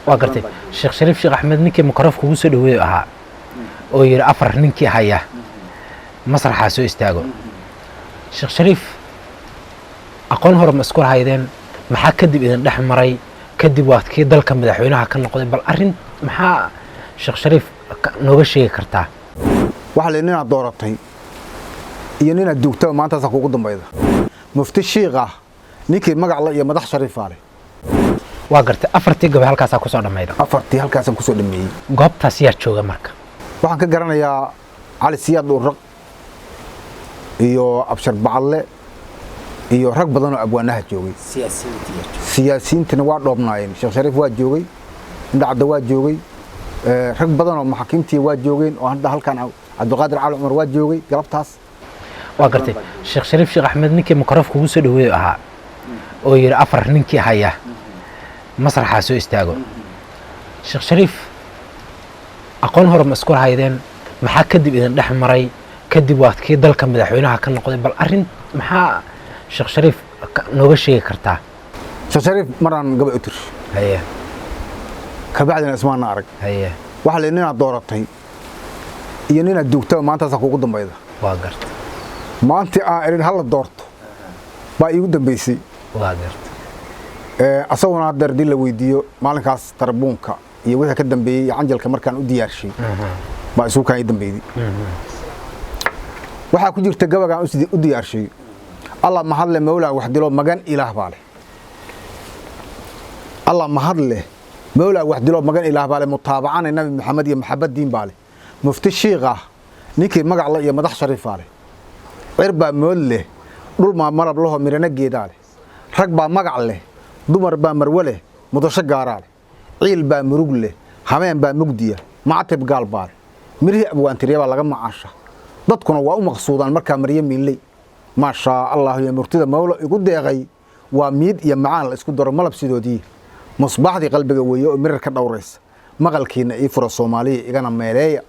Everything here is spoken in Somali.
وقرتي الشيخ شريف شيخ أحمد نيكي مكرف كوسو دوي أها أو ير أفر نيكي هيا مسرح سو استاغو الشيخ شريف أقول هرم مسكول هايدين maxaa kadib idin dhex maray kadib waad kii dalka madaxweynaha ka noqday bal arin maxaa Sheekh Shariif nooga sheegi kartaa waxa la inaa dooratay iyo nina dugta maanta sa kugu dambayda mufti sheekha ninkii magac la iyo madax Shariif aale waa gartay afartii gobol halkaas ku soo dhameeyay afartii halkaas ku soo dhameeyay goobtaas yaa jooga marka waxaan ka garanayaa Ali Siyaad Uraq iyo Abshar Bacale iyo rag badan oo abwaanaha joogay siyaasiyiintina waa dhoobnaayeen Sheekh Shariif waa joogay indhacda waa joogay rag badan oo maxaakiimtii waa joogeen oo hadda halkan Cabdiqaadir Cali Umar waa joogay galabtaas waa gartay Sheekh Shariif Sheekh Axmed ninkii microphone kugu soo dhaweeyay ahaa oo yiri afar ninkii haya masraxa soo istaago Sheekh Shariif aqoon hore mas'uul haydeen maxaa kadib idin dhex maray kadib waad kii dalka madaxweynaha ka noqday bal arin maxaa Sheekh Shariif nooga sheegi kartaa Sheekh Shariif maraan gabay u tir haye ka bacdina ismaana arag haye waxa la inaa dooratay iyo nina dugta maanta sa kugu dambayda waa gartay maanta aan erin hal doorto baa iigu dambeysay waa gartay asaguna hadda dil la weydiiyo maalinkaas tarbuunka iyo wixii ka dambeeyay canjalka markaan u diyaarshay baa isuu ka dambeeyay waxa ku jirta gabagaan u diyaarshay الله ما هذله مولا وحده مجان إله باله الله ما هذله مولا وحده مجان إله باله متابعان النبي محمد يا محبة دين باله مفتي الشيخة نيكي مجا الله يا مدح شريف باله عربة موله دول ما مر بلوه ميرنا جيداله ركبة مجا الله دمر بامروله متشجعاله عيل بامرجله حمام بامجدية معتب قال باله مريه أبو أنتريه بالله جمع عشرة ضدكنا وأم مقصودا مركب مريم ملي ما شاء الله يا مرتدى مولا يقول داغي وميد يا معان لا اسكو دور ملب سيدودي مصباحدي قلبي ويو مرر كدوريس مقلكينا اي فرا سومالي igana meeleeya